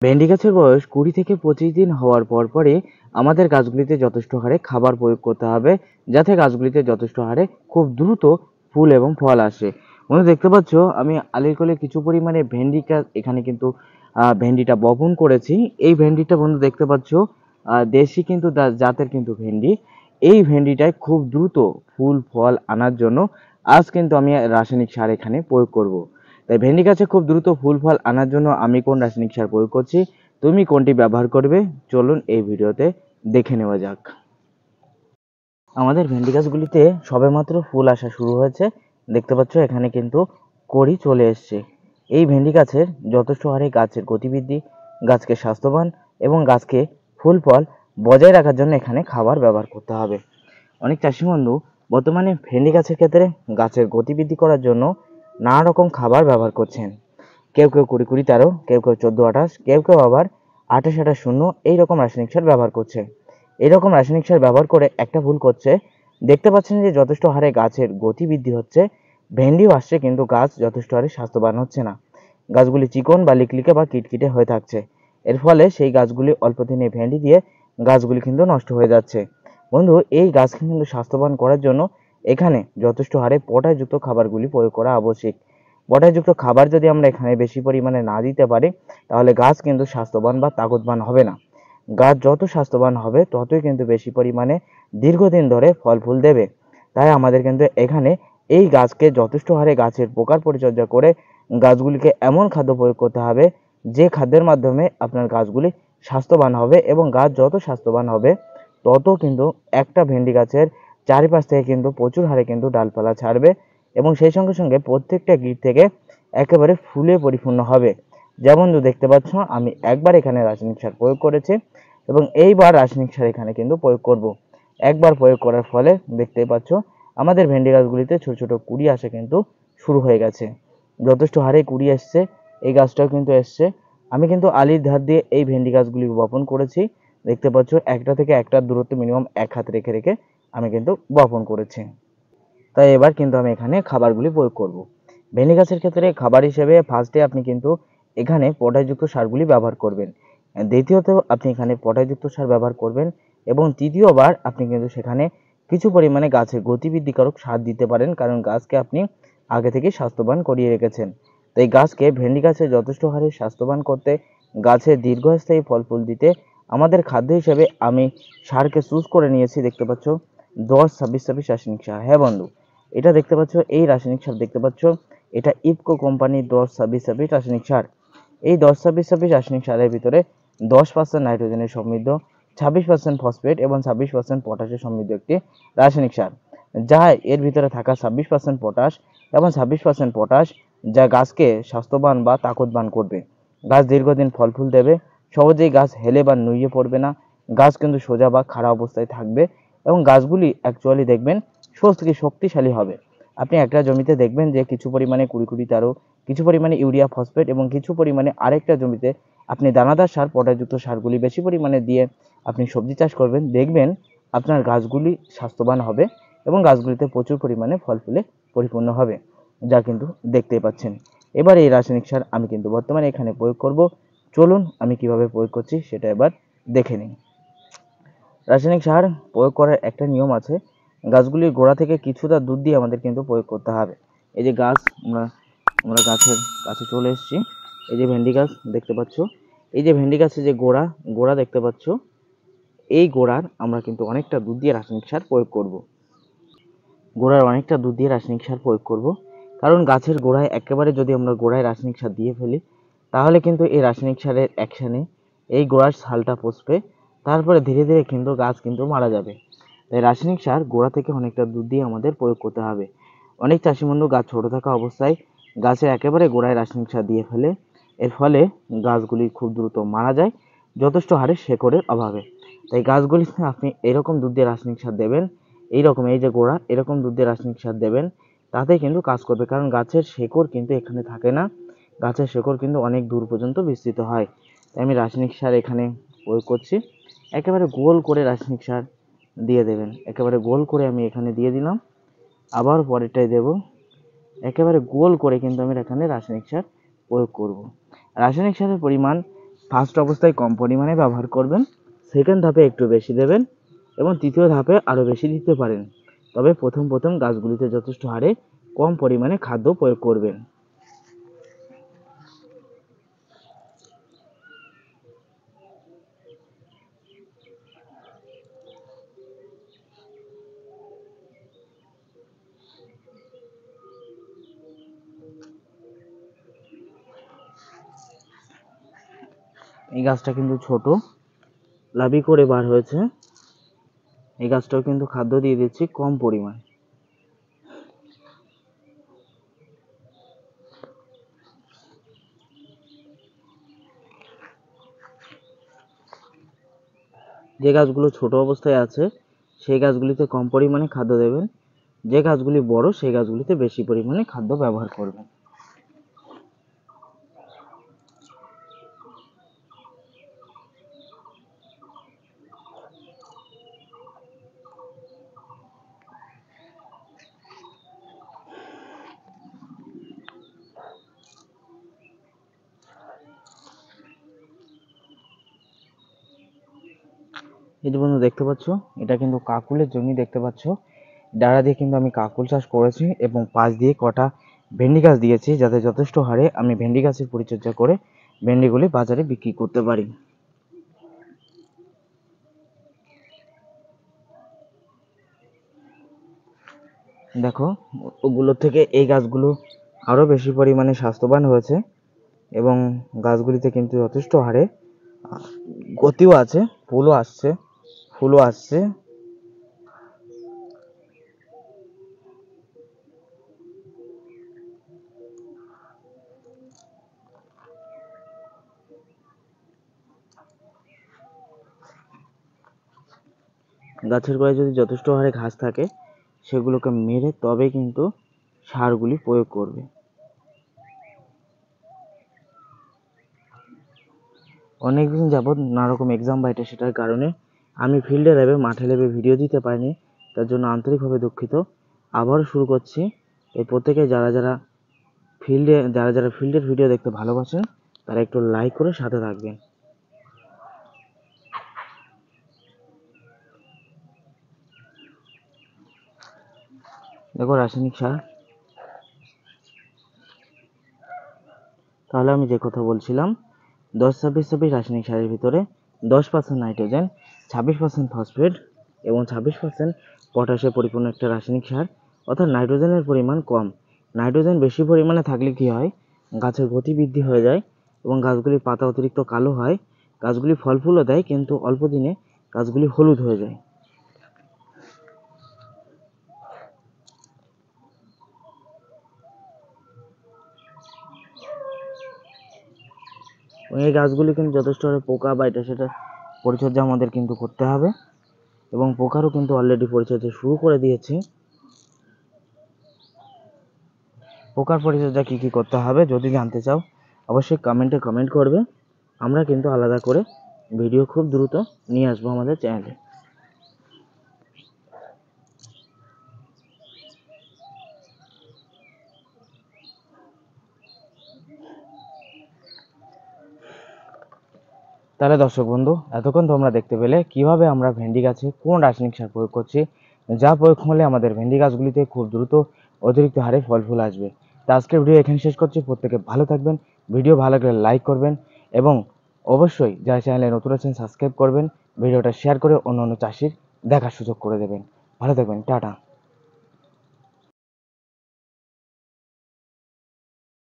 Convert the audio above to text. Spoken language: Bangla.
ভেন্ডি গাছের বয়স 20 থেকে 25 দিন হওয়ার পরে আমাদের গাছগুলিতে যথেষ্ট হারে খাবার প্রয়োগ করতে হবে, যাতে গাছগুলিতে যথেষ্ট হারে খুব দ্রুত ফুল এবং ফল আসে। বন্ধু দেখতে পাচ্ছ আমি আলির কোলে কিছু পরিমাণে ভেন্ডি গাছ এখানে কিন্তু ভেন্ডিটা বপন করেছি। এই ভেন্ডিটা বন্ধু দেখতে পাচ্ছ দেশি কিন্তু জাতের কিন্তু ভেন্ডি। এই ভেন্ডিটায় খুব দ্রুত ফুল ফল আনার জন্য আজ কিন্তু আমি রাসায়নিক সার এখানে প্রয়োগ করব। তাই ভেন্ডি গাছে খুব দ্রুত ফুল ফল আনার জন্য আমি কোন রাসায়নিক সার প্রয়োগ করছি, তুমি কোনটি ব্যবহার করবে, চলুন এই ভিডিওতে দেখে নেওয়া যাক। আমাদের ভেন্ডি গাছগুলিতে সবেমাত্র ফুল আসা শুরু হয়েছে। দেখতে পাচ্ছ এখানে কিন্তু কড়ি চলে এসছে। এই ভেন্ডি গাছের যথেষ্ট হারে গাছের গতিবৃদ্ধি, গাছকে স্বাস্থ্যবান এবং গাছকে ফুল ফল বজায় রাখার জন্য এখানে খাবার ব্যবহার করতে হবে। অনেক চাষি বন্ধু বর্তমানে ভেন্ডি গাছের ক্ষেত্রে গাছের গতিবৃদ্ধি করার জন্য নানা রকম খাবার ব্যবহার করছেন। কেউ 20-20-13, কেউ 14-28, কেউ আবার 28-28-0 এইরকম রাসায়নিক সার ব্যবহার করছে। এইরকম রাসায়নিক সার ব্যবহার করে একটা ভুল করছে, দেখতে পাচ্ছেন যে যথেষ্ট হারে গাছের গতি বৃদ্ধি হচ্ছে, ভেন্ডিও আসছে, কিন্তু গাছ যথেষ্ট হারে স্বাস্থ্যবান হচ্ছে না। গাছগুলি চিকন বা লিকলিকে বা কিটকিটে হয়ে থাকছে। এর ফলে সেই গাছগুলি অল্প দিনে ভেন্ডি দিয়ে গাছগুলি কিন্তু নষ্ট হয়ে যাচ্ছে। বন্ধু এই গাছকে কিন্তু স্বাস্থ্যবান করার জন্য এখানে যথেষ্ট হারে পটাশযুক্ত খাবারগুলি প্রয়োগ করা আবশ্যিক। পটাশযুক্ত খাবার যদি আমরা এখানে বেশি পরিমাণে না দিতে পারি, তাহলে গাছ কিন্তু স্বাস্থ্যবান বা তাগতবান হবে না। গাছ যত স্বাস্থ্যবান হবে ততই কিন্তু বেশি পরিমাণে দীর্ঘদিন ধরে ফল ফুল দেবে। তাই আমাদের কিন্তু এখানে এই গাছকে যথেষ্ট হারে গাছের প্রকার পরিচর্যা করে গাছগুলিকে এমন খাদ্য প্রয়োগ করতে হবে যে খাদ্যের মাধ্যমে আপনার গাছগুলি স্বাস্থ্যবান হবে, এবং গাছ যত স্বাস্থ্যবান হবে তত কিন্তু একটা ভেন্ডি গাছের চারিপাশ থেকে কিন্তু প্রচুর হারে কিন্তু ডালপালা ছাড়বে, এবং সেই সঙ্গে সঙ্গে প্রত্যেকটা গিট থেকে একেবারে ফুলে পরিপূর্ণ হবে। যেমন দেখতে পাচ্ছ আমি একবার এখানে রাসায়নিক সার প্রয়োগ করেছি, এবং এইবার রাসায়নিক সার এখানে কিন্তু প্রয়োগ করব। একবার প্রয়োগ করার ফলে দেখতেই পাচ্ছ আমাদের ভেন্ডি গাছগুলিতে ছোট ছোট কুড়ি আসা কিন্তু শুরু হয়ে গেছে। যথেষ্ট হারে কুড়ি এসছে, এই গাছটাও কিন্তু এসছে। আমি কিন্তু আলির ধার দিয়ে এই ভেন্ডি গাছগুলি বপন করেছি। দেখতে পাচ্ছ একটা থেকে একটার দূরত্ব মিনিমাম 1 হাত রেখে রেখে আমি কিন্তু বপন করেছি। তাই এবার কিন্তু আমি এখানে খাবারগুলি প্রয়োগ করব। ভেন্ডি গাছের ক্ষেত্রে খাবার হিসেবে ফার্স্টে আপনি কিন্তু এখানে পটাশযুক্ত সারগুলি ব্যবহার করবেন। দ্বিতীয়ত আপনি এখানে পটাশযুক্ত সার ব্যবহার করবেন, এবং তৃতীয়বার আপনি কিন্তু সেখানে কিছু পরিমাণে গাছের গতিবৃদ্ধিকারক সার দিতে পারেন, কারণ গাছকে আপনি আগে থেকে স্বাস্থ্যবান করিয়ে রেখেছেন। তাই গাছকে ভেন্ডি গাছে যথেষ্ট হারে স্বাস্থ্যবান করতে, গাছের দীর্ঘস্থায়ী ফল ফুল দিতে আমাদের খাদ্য হিসেবে আমি সারকে চুজ করে নিয়েছি। দেখতে পাচ্ছ 10-26-26 রাসায়নিক সার। হ্যাঁ বন্ধু, এটা দেখতে পাচ্ছ এই রাসায়নিক সার দেখতে পাচ্ছ, এটা ইফকো কোম্পানির 10-26-26 রাসায়নিক সার। এই 10-26-26 রাসায়নিক সারের ভিতরে 10% নাইট্রোজেনের সমৃদ্ধ, 26% ফসফেট এবং 26% পটাশের সমৃদ্ধ একটি রাসায়নিক সার, যা এর ভিতরে থাকা 26% পটাশ এবং 26% পটাশ যা গাছকে স্বাস্থ্যবান বা তাকতবান করবে। গাছ দীর্ঘদিন ফল ফুল দেবে, সহজেই গাছ হেলে বা নুয়ে পড়বে না, গাছ কিন্তু সোজা বা খাড়া অবস্থায় থাকবে, এবং গাছগুলি অ্যাকচুয়ালি দেখবেন শক্তিশালী হবে। আপনি একটা জমিতে দেখবেন যে কিছু পরিমাণে 20-20-13, কিছু পরিমাণে ইউরিয়া ফসফেট এবং কিছু পরিমাণে আরেকটা জমিতে আপনি দানাদার সার পটাশযুক্ত সারগুলি বেশি পরিমাণে দিয়ে আপনি সবজি চাষ করবেন, দেখবেন আপনার গাছগুলি স্বাস্থ্যবান হবে এবং গাছগুলিতে প্রচুর পরিমাণে ফল ফুলে পরিপূর্ণ হবে, যা কিন্তু দেখতেই পাচ্ছেন। এবার এই রাসায়নিক সার আমি কিন্তু বর্তমানে এখানে প্রয়োগ করব। চলুন আমি কিভাবে প্রয়োগ করছি সেটা এবার দেখে নিন। রাসায়নিক সার প্রয়োগ করার একটা নিয়ম আছে। গাছগুলির গোড়া থেকে কিছুটা দুধ দিয়ে আমাদের কিন্তু প্রয়োগ করতে হবে। এই যে গাছ, আমরা গাছের কাছে চলে এসেছি। এই যে ভেন্ডি গাছ দেখতে পাচ্ছ, এই যে ভেন্ডি গাছের যে গোড়া দেখতে পাচ্ছ, এই গোড়ার আমরা কিন্তু অনেকটা দুধ দিয়ে রাসায়নিক সার প্রয়োগ করব। গোড়ার অনেকটা দুধ দিয়ে রাসায়নিক সার প্রয়োগ করব, কারণ গাছের গোড়ায় একেবারে যদি আমরা গোড়ায় রাসায়নিক সার দিয়ে ফেলি, তাহলে কিন্তু এই রাসায়নিক সারের অ্যাকশানে এই গোড়ার ছালটা পচবে, তারপরে ধীরে ধীরে কিন্তু গাছ কিন্তু মারা যাবে। তাই রাসায়নিক সার গোড়া থেকে অনেকটা দুধ দিয়ে আমাদের প্রয়োগ করতে হবে। অনেক চাষি বন্ধু গাছ ছোট থাকা অবস্থায় গাছের একেবারে গোড়ায় রাসায়নিক সার দিয়ে ফেলে, এর ফলে গাছগুলি খুব দ্রুত মারা যায় যথেষ্ট হারে শেকড়ের অভাবে। তাই গাছগুলিতে আপনি এরকম দুধ দিয়ে রাসায়নিক সার দেবেন, এইরকম এই যে গোড়া এরকম দুধ দিয়ে রাসায়নিক সার দেবেন, তাতে কিন্তু কাজ করবে, কারণ গাছের শেকড় কিন্তু এখানে থাকে না, গাছের শেকড় কিন্তু অনেক দূর পর্যন্ত বিস্তৃত হয়। তাই আমি রাসায়নিক সার এখানে প্রয়োগ করছি। একেবারে গোল করে রাসায়নিক সার দিয়ে দেবেন, একেবারে গোল করে আমি এখানে দিয়ে দিলাম, আবার পরেরটাই দেব, একেবারে গোল করে কিন্তু আমি এখানে রাসায়নিক সার প্রয়োগ করব। রাসায়নিক সারের পরিমাণ ফার্স্ট অবস্থায় কম পরিমাণে ব্যবহার করবেন, সেকেন্ড ধাপে একটু বেশি দেবেন এবং তৃতীয় ধাপে আরও বেশি দিতে পারেন। তবে প্রথম গাছগুলিতে যথেষ্ট হারে কম পরিমাণে খাদ্য প্রয়োগ করবেন। এই গাছটা কিন্তু ছোট, লাবি করে বার হয়েছে। এই গাছটাও কিন্তু খাদ্য দিয়ে দিচ্ছি কম পরিমাণে। যে গাছগুলো ছোট অবস্থায় আছে সেই গাছগুলিতে কম পরিমাণে খাদ্য দেবেন, যে গাছগুলি বড় সেই গাছগুলিতে বেশি পরিমাণে খাদ্য ব্যবহার করবেন। এই যে বন্ধু দেখতে পাচ্ছ, এটা কিন্তু কাকুলের জমি দেখতে পাচ্ছ। ডাঁড়া দিয়ে কিন্তু আমি কাকুল চাষ করেছি এবং পাশ দিয়ে কটা ভেন্ডি গাছ দিয়েছি, যাতে যথেষ্ট হারে আমি ভেন্ডি গাছের পরিচর্যা করে ভেন্ডিগুলি বাজারে বিক্রি করতে পারি। দেখো, ওগুলোর থেকে এই গাছগুলো আরও বেশি পরিমাণে স্বাস্থ্যবান হয়েছে এবং গাছগুলিতে কিন্তু যথেষ্ট হারে গতিও আছে, ফুলও আসছে। গাছের গোড়ায় যদি যথেষ্ট হারে ঘাস থাকে সেগুলোকে মেরে তবে কিন্তু সারগুলি প্রয়োগ করবে। অনেকদিন যাবৎ নানারকম এক্সাম বা এটা সেটার কারণে আমি ফিল্ডে ল্যাবে মাঠে ল্যাবে ভিডিও দিতে পারিনি, তার জন্য আন্তরিকভাবে দুঃখিত। আবারও শুরু করছি। এই প্রত্যেকে যারা যারা ফিল্ডের ভিডিও দেখতে ভালোবাসেন তারা একটু লাইক করে সাথে থাকবেন। দেখো রাসায়নিক সার, তাহলে আমি যে কথা বলছিলাম 10-26-26 রাসায়নিক সারের ভিতরে 10% নাইট্রোজেন, 26% ফসফেট এবং 26% পটাশে পরিপূর্ণ একটা রাসায়নিক সার। অর্থাৎ নাইট্রোজেনের পরিমাণ কম। নাইট্রোজেন বেশি পরিমাণে থাকলে কি হয়, গাছের গতি বৃদ্ধি হয়ে যায় এবং গাছগুলির পাতা অতিরিক্ত কালো হয়। গাছগুলি ফল ফুলও দেয় কিন্তু অল্প দিনে গাছগুলি হলুদ হয়ে যায়। এই গাছগুলি কিন্তু যথেষ্ট পোকা বা এটা সেটা পরিচর্যা আমাদের কিন্তু করতে হবে এবং পোকারও কিন্তু অলরেডি পরিচর্যা শুরু করে দিয়েছি। পোকার পরিচর্যা কী কী করতে হবে যদি জানতে চাও অবশ্যই কমেন্টে কমেন্ট করবে। আমরা কিন্তু আলাদা করে ভিডিও খুব দ্রুত নিয়ে আসবো আমাদের চ্যানেলে। তাহলে দর্শক বন্ধু, এতক্ষণ তোমরা দেখতে পেলে কিভাবে আমরা ভেন্ডি গাছে কোন রাসায়নিক সার প্রয়োগ করছি, যা প্রয়োগ হলে আমাদের ভেন্ডি গাছগুলিতে খুব দ্রুত অতিরিক্ত হারে ফল ফুল আসবে। তো আজকের ভিডিও এখানে শেষ করছি। প্রত্যেকে ভালো থাকবেন, ভিডিও ভালো লাগলে লাইক করবেন এবং অবশ্যই যারা চ্যানেলে নতুন আছেন সাবস্ক্রাইব করবেন, ভিডিওটা শেয়ার করে অন্য চাষির দেখার সুযোগ করে দেবেন। ভালো থাকবেন, টাটা।